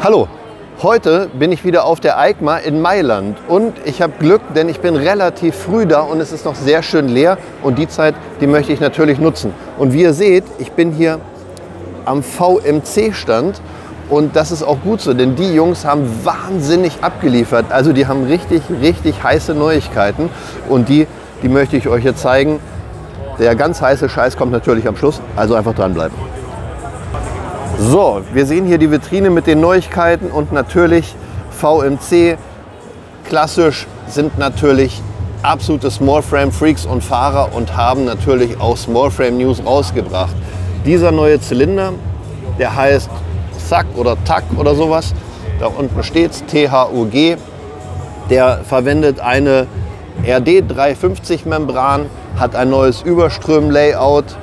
Hallo, heute bin ich wieder auf der EICMA in Mailand und ich habe Glück, denn ich bin relativ früh da und es ist noch sehr schön leer und die Zeit, die möchte ich natürlich nutzen. Und wie ihr seht, ich bin hier am VMC-Stand und das ist auch gut so, denn die Jungs haben wahnsinnig abgeliefert. Also die haben richtig heiße Neuigkeiten und die möchte ich euch jetzt zeigen. Der ganz heiße Scheiß kommt natürlich am Schluss, also einfach dranbleiben. So, wir sehen hier die Vitrine mit den Neuigkeiten und natürlich VMC. Klassisch sind natürlich absolute Smallframe-Freaks und Fahrer und haben natürlich auch Smallframe-News rausgebracht. Dieser neue Zylinder, der heißt ZAC oder TAC oder sowas. Da unten steht es, THUG. Der verwendet eine RD350-Membran, hat ein neues Überström-Layout,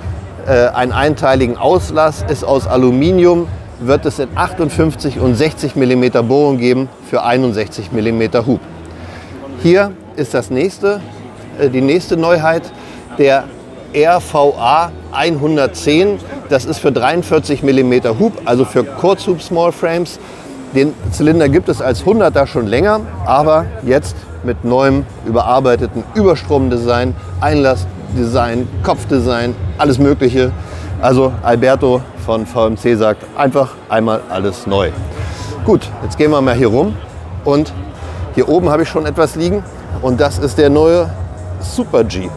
einen einteiligen Auslass, ist aus Aluminium, wird es in 58 und 60 mm Bohrung geben für 61 mm Hub. Hier ist die nächste Neuheit, der RVA 110. Das ist für 43 mm Hub, also für Kurzhub Smallframes. Den Zylinder gibt es als 100er schon länger, aber jetzt mit neuem überarbeiteten Überstromdesign, Einlassdesign, Kopfdesign, alles Mögliche. Also Alberto von VMC sagt einfach einmal alles neu. Gut, jetzt gehen wir mal hier rum und hier oben habe ich schon etwas liegen und das ist der neue Super G.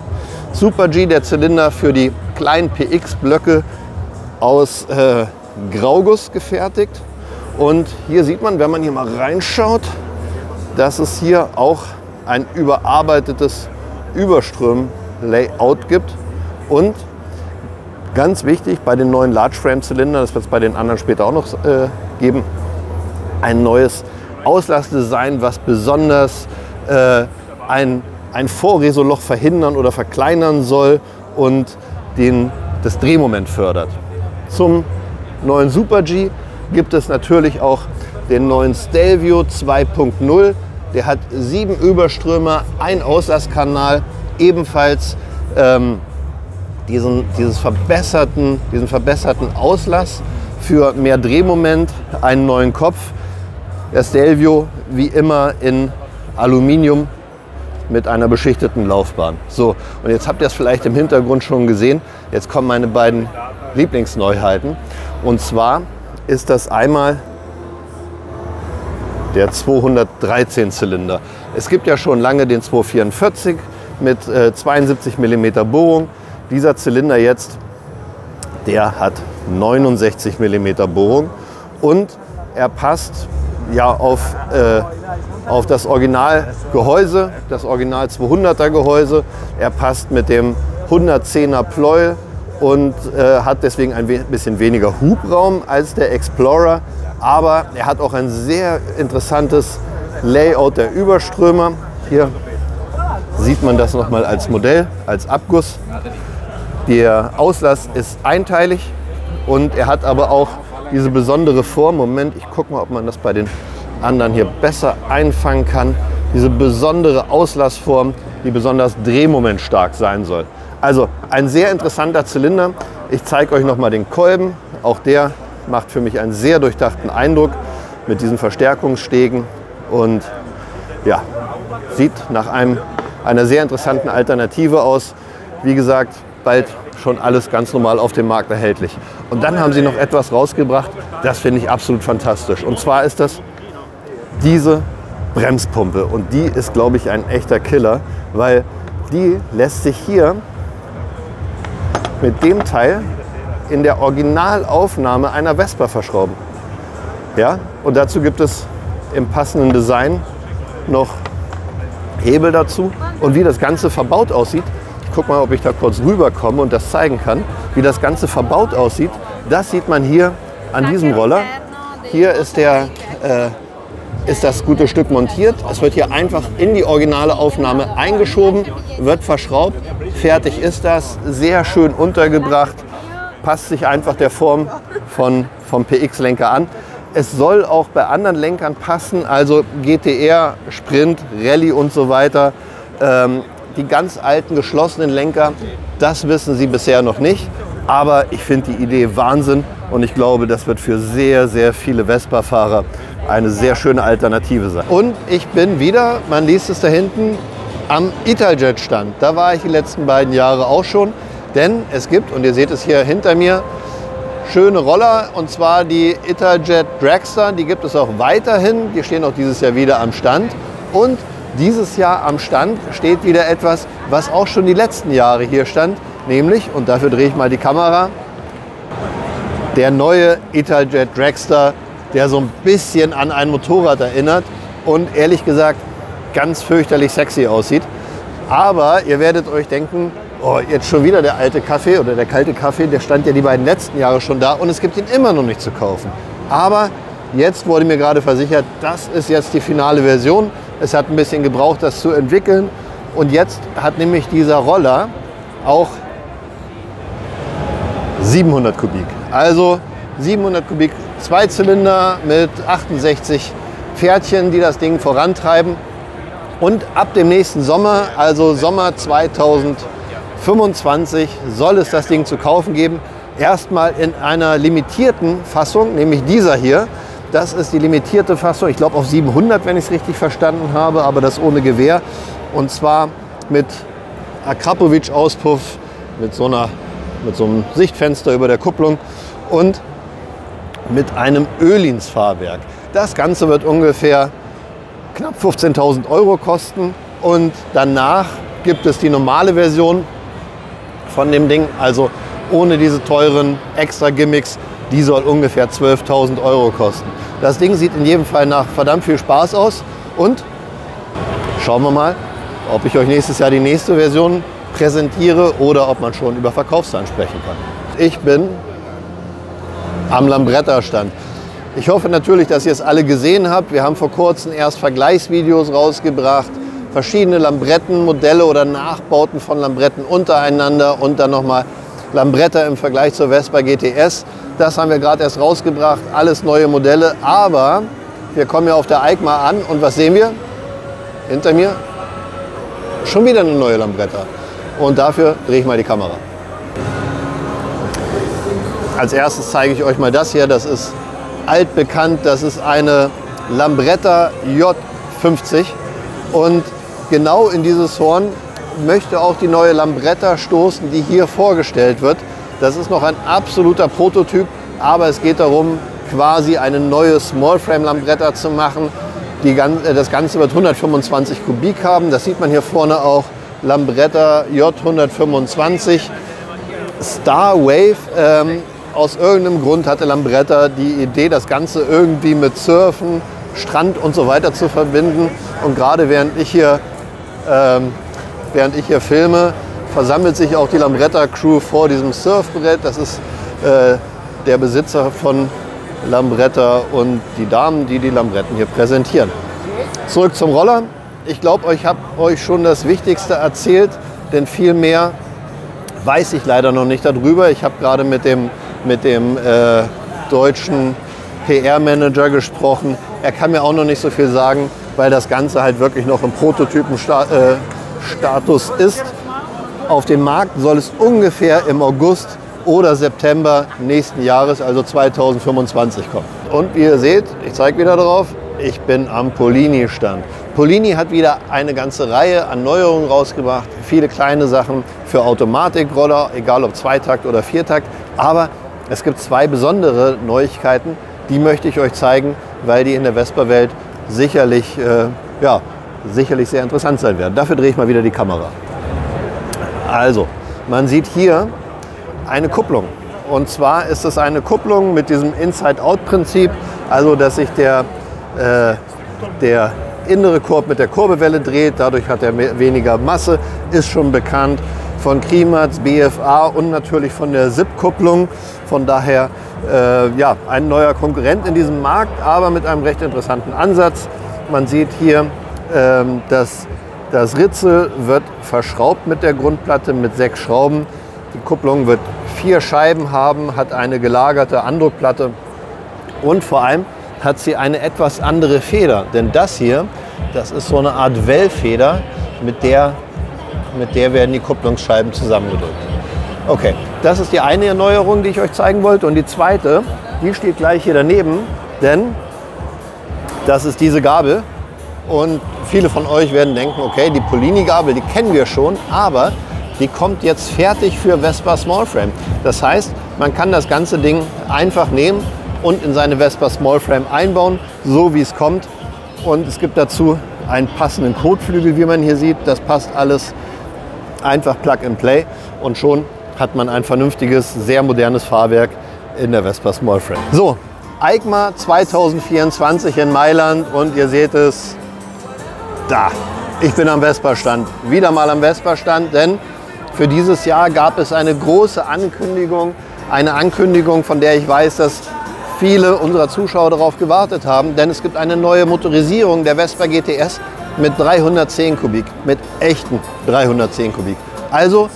Super G, der Zylinder für die kleinen PX-Blöcke aus Grauguss gefertigt. Und hier sieht man, wenn man hier mal reinschaut, dass es hier auch ein überarbeitetes Überström-Layout gibt. Und ganz wichtig bei den neuen Large-Frame-Zylindern, das wird es bei den anderen später auch noch geben, ein neues Auslassdesign, was besonders ein Vorresoloch verhindern oder verkleinern soll und das Drehmoment fördert. Zum neuen Super G gibt es natürlich auch den neuen Stelvio 2.0. Der hat 7 Überströmer, ein Auslasskanal, ebenfalls diesen verbesserten Auslass für mehr Drehmoment, einen neuen Kopf. Der Stelvio wie immer in Aluminium mit einer beschichteten Laufbahn. So, und jetzt habt ihr es vielleicht im Hintergrund schon gesehen. Jetzt kommen meine beiden Lieblingsneuheiten. Und zwar ist das einmal der 213 Zylinder. Es gibt ja schon lange den 244 mit 72 mm Bohrung. Dieser Zylinder jetzt, der hat 69 mm Bohrung und er passt ja auf das Originalgehäuse, das Original 200er Gehäuse. Er passt mit dem 110er Pleuel und hat deswegen ein bisschen weniger Hubraum als der Explorer. Aber er hat auch ein sehr interessantes Layout der Überströmer. Hier sieht man das nochmal als Modell, als Abguss. Der Auslass ist einteilig und er hat aber auch diese besondere Form. Moment, ich gucke mal, ob man das bei den anderen hier besser einfangen kann. Diese besondere Auslassform, die besonders drehmomentstark sein soll. Also ein sehr interessanter Zylinder. Ich zeige euch nochmal den Kolben. Auch der macht für mich einen sehr durchdachten Eindruck mit diesen Verstärkungsstegen und ja, sieht nach einer sehr interessanten Alternative aus. Wie gesagt, bald schon alles ganz normal auf dem Markt erhältlich. Und dann haben sie noch etwas rausgebracht, das finde ich absolut fantastisch. Und zwar ist das diese Bremspumpe. Und die ist, glaube ich, ein echter Killer, weil die lässt sich hier mit dem Teil in der Originalaufnahme einer Vespa verschrauben. Ja? Und dazu gibt es im passenden Design noch Hebel dazu. Und wie das Ganze verbaut aussieht, ich gucke mal, ob ich da kurz rüberkomme und das zeigen kann, wie das Ganze verbaut aussieht. Das sieht man hier an diesem Roller. Hier ist das gute Stück montiert. Es wird hier einfach in die originale Aufnahme eingeschoben, wird verschraubt. Fertig ist das, sehr schön untergebracht. Passt sich einfach der Form vom PX-Lenker an. Es soll auch bei anderen Lenkern passen, also GTR, Sprint, Rallye und so weiter. Die ganz alten geschlossenen Lenker, das wissen sie bisher noch nicht. Aber ich finde die Idee Wahnsinn und ich glaube, das wird für sehr, sehr viele Vespa-Fahrer eine sehr schöne Alternative sein. Und ich bin wieder, man liest es da hinten, am Italjet-Stand. Da war ich die letzten beiden Jahre auch schon, denn es gibt, und ihr seht es hier hinter mir, schöne Roller, und zwar die Italjet Dragster. Die gibt es auch weiterhin. Die stehen auch dieses Jahr wieder am Stand. Und dieses Jahr am Stand steht wieder etwas, was auch schon die letzten Jahre hier stand, nämlich, und dafür drehe ich mal die Kamera, der neue Italjet Dragster, der so ein bisschen an ein Motorrad erinnert und ehrlich gesagt ganz fürchterlich sexy aussieht. Aber ihr werdet euch denken, oh, jetzt schon wieder der alte Kaffee oder der kalte Kaffee, der stand ja die beiden letzten Jahre schon da und es gibt ihn immer noch nicht zu kaufen. Aber jetzt wurde mir gerade versichert, das ist jetzt die finale Version. Es hat ein bisschen gebraucht, das zu entwickeln. Und jetzt hat nämlich dieser Roller auch 700 Kubik. Also 700 Kubik Zweizylinder mit 68 Pferdchen, die das Ding vorantreiben. Und ab dem nächsten Sommer, also Sommer 2025, soll es das Ding zu kaufen geben. Erstmal in einer limitierten Fassung, nämlich dieser hier. Das ist die limitierte Fassung, ich glaube auf 700, wenn ich es richtig verstanden habe, aber das ohne Gewehr. Und zwar mit Akrapovic-Auspuff, mit so einem Sichtfenster über der Kupplung und mit einem Öhlins-Fahrwerk. Das Ganze wird ungefähr knapp 15.000 € kosten und danach gibt es die normale Version von dem Ding, also ohne diese teuren extra Gimmicks, die soll ungefähr 12.000 € kosten. Das Ding sieht in jedem Fall nach verdammt viel Spaß aus und schauen wir mal, ob ich euch nächstes Jahr die nächste Version präsentiere oder ob man schon über Verkaufszahlen sprechen kann. Ich bin am Lambretta-Stand. Ich hoffe natürlich, dass ihr es alle gesehen habt. Wir haben vor kurzem erst Vergleichsvideos rausgebracht, verschiedene Lambretten-Modelle oder Nachbauten von Lambretten untereinander und dann nochmal Lambretta im Vergleich zur Vespa GTS. Das haben wir gerade erst rausgebracht, alles neue Modelle, aber wir kommen ja auf der EICMA an und was sehen wir? Hinter mir schon wieder eine neue Lambretta und dafür drehe ich mal die Kamera. Als erstes zeige ich euch mal das hier, das ist altbekannt, das ist eine Lambretta J50 und genau in dieses Horn möchte auch die neue Lambretta stoßen, die hier vorgestellt wird. Das ist noch ein absoluter Prototyp, aber es geht darum, quasi eine neue Smallframe Lambretta zu machen. Das Ganze wird 125 Kubik haben, das sieht man hier vorne auch, Lambretta J125 Star Wave. Aus irgendeinem Grund hatte Lambretta die Idee, das Ganze irgendwie mit Surfen, Strand und so weiter zu verbinden. Und gerade während ich hier filme, versammelt sich auch die Lambretta-Crew vor diesem Surfbrett. Das ist der Besitzer von Lambretta und die Damen, die die Lambretten hier präsentieren. Zurück zum Roller. Ich glaube, ich habe euch schon das Wichtigste erzählt, denn viel mehr weiß ich leider noch nicht darüber. Ich habe gerade mit dem deutschen PR-Manager gesprochen. Er kann mir auch noch nicht so viel sagen, weil das Ganze halt wirklich noch im Prototypenstatus ist. Auf den Markt soll es ungefähr im August oder September nächsten Jahres, also 2025 kommen. Und wie ihr seht, ich zeige wieder drauf, ich bin am Polini-Stand. Polini hat wieder eine ganze Reihe an Neuerungen rausgebracht, viele kleine Sachen für Automatikroller, egal ob Zweitakt oder Viertakt. Aber es gibt zwei besondere Neuigkeiten, die möchte ich euch zeigen, weil die in der Vespa-Welt sicherlich sehr interessant sein werden. Dafür drehe ich mal wieder die Kamera. Also, man sieht hier eine Kupplung. Und zwar ist es eine Kupplung mit diesem Inside-Out-Prinzip, also dass sich der innere Korb mit der Kurbelwelle dreht, dadurch hat er weniger Masse, ist schon bekannt von Krimatz, BFA und natürlich von der SIP-Kupplung. Von daher ein neuer Konkurrent in diesem Markt, aber mit einem recht interessanten Ansatz. Man sieht hier, dass das Ritzel wird verschraubt mit der Grundplatte mit 6 Schrauben. Die Kupplung wird 4 Scheiben haben, hat eine gelagerte Andruckplatte und vor allem hat sie eine etwas andere Feder. Denn das hier, das ist so eine Art Wellfeder, mit der werden die Kupplungsscheiben zusammengedrückt. Okay, das ist die eine Erneuerung, die ich euch zeigen wollte. Und die zweite, die steht gleich hier daneben, denn Das ist diese Gabel. Und viele von euch werden denken, okay, die Polini-Gabel, die kennen wir schon, aber die kommt jetzt fertig für Vespa Small Frame. Das heißt, man kann das ganze Ding einfach nehmen und in seine Vespa Small Frame einbauen, so wie es kommt. Und es gibt dazu einen passenden Kotflügel, wie man hier sieht. Das passt alles einfach Plug and Play und schon hat man ein vernünftiges, sehr modernes Fahrwerk in der Vespa Small Frame. So, EICMA 2024 in Mailand und ihr seht es da. Ich bin am Vespa-Stand, wieder mal am Vespa-Stand, denn für dieses Jahr gab es eine große Ankündigung, von der ich weiß, dass viele unserer Zuschauer darauf gewartet haben, denn es gibt eine neue Motorisierung der Vespa GTS mit 310 Kubik, mit echten 310 Kubik. Also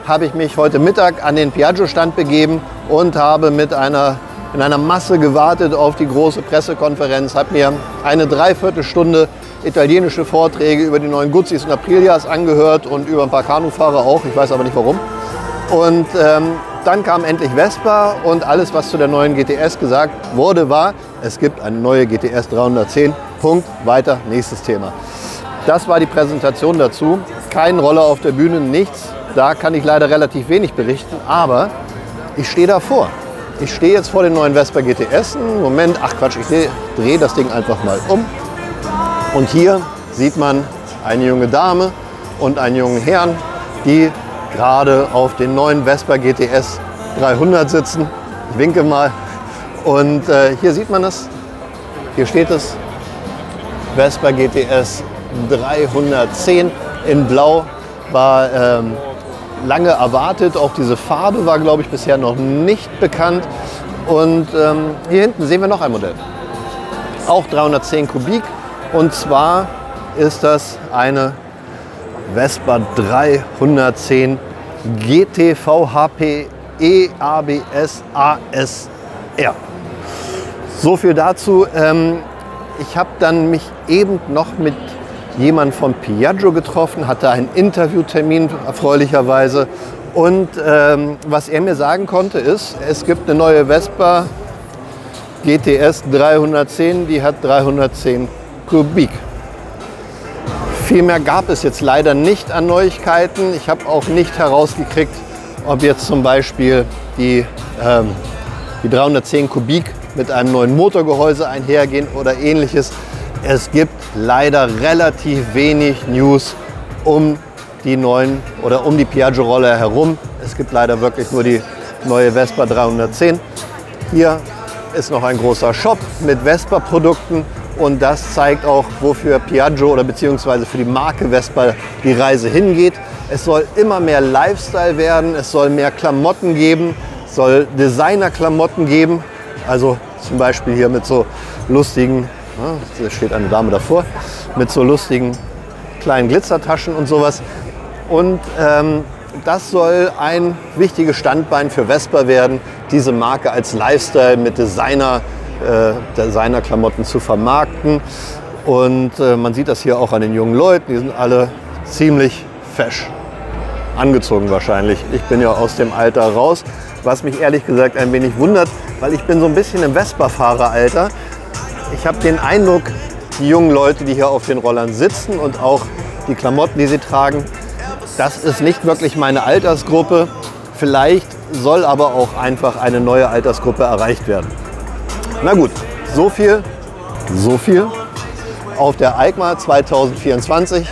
habe ich mich heute Mittag an den Piaggio-Stand begeben und habe in einer Masse gewartet auf die große Pressekonferenz, habe mir eine Dreiviertelstunde italienische Vorträge über die neuen Guzzis und Aprilias angehört und über ein paar Kanufahrer auch, ich weiß aber nicht warum. Und dann kam endlich Vespa und alles, was zu der neuen GTS gesagt wurde, war, es gibt eine neue GTS 310, Punkt, weiter, nächstes Thema. Das war die Präsentation dazu, kein Roller auf der Bühne, nichts. Da kann ich leider relativ wenig berichten, aber ich stehe davor. Ich stehe jetzt vor den neuen Vespa GTS. Moment, ach Quatsch, ich drehe das Ding einfach mal um. Und hier sieht man eine junge Dame und einen jungen Herrn, die gerade auf den neuen Vespa GTS 300 sitzen. Ich winke mal. Und hier sieht man es. Hier steht es. Vespa GTS 310 in Blau war lange erwartet. Auch diese Farbe war, glaube ich, bisher noch nicht bekannt. Und hier hinten sehen wir noch ein Modell. Auch 310 Kubik. Und zwar ist das eine Vespa 310 GT VHP EABS ASR. So viel dazu. Ich habe dann mich eben noch mit jemand von Piaggio getroffen, hatte einen Interviewtermin erfreulicherweise und was er mir sagen konnte ist, es gibt eine neue Vespa GTS 310, die hat 310 Kubik. Viel mehr gab es jetzt leider nicht an Neuigkeiten. Ich habe auch nicht herausgekriegt, ob jetzt zum Beispiel die 310 Kubik mit einem neuen Motorgehäuse einhergehen oder ähnliches. Es gibt leider relativ wenig News um die neuen oder um die Piaggio-Roller herum. Es gibt leider wirklich nur die neue Vespa 310. Hier ist noch ein großer Shop mit Vespa-Produkten und das zeigt auch, wofür Piaggio oder beziehungsweise für die Marke Vespa die Reise hingeht. Es soll immer mehr Lifestyle werden, es soll mehr Klamotten geben, es soll Designer-Klamotten geben. Also zum Beispiel hier mit so lustigen, da steht eine Dame davor, mit so lustigen kleinen Glitzertaschen und sowas. Und das soll ein wichtiges Standbein für Vespa werden, diese Marke als Lifestyle mit Designer-Klamotten zu vermarkten. Und man sieht das hier auch an den jungen Leuten, die sind alle ziemlich fesch angezogen wahrscheinlich. Ich bin ja aus dem Alter raus, was mich ehrlich gesagt ein wenig wundert, weil ich bin so ein bisschen im Vespa-Fahreralter. Ich habe den Eindruck, die jungen Leute, die hier auf den Rollern sitzen und auch die Klamotten, die sie tragen, das ist nicht wirklich meine Altersgruppe. Vielleicht soll aber auch einfach eine neue Altersgruppe erreicht werden. Na gut, so viel auf der EICMA 2024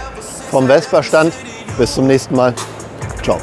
vom Vespa-Stand. Bis zum nächsten Mal. Ciao.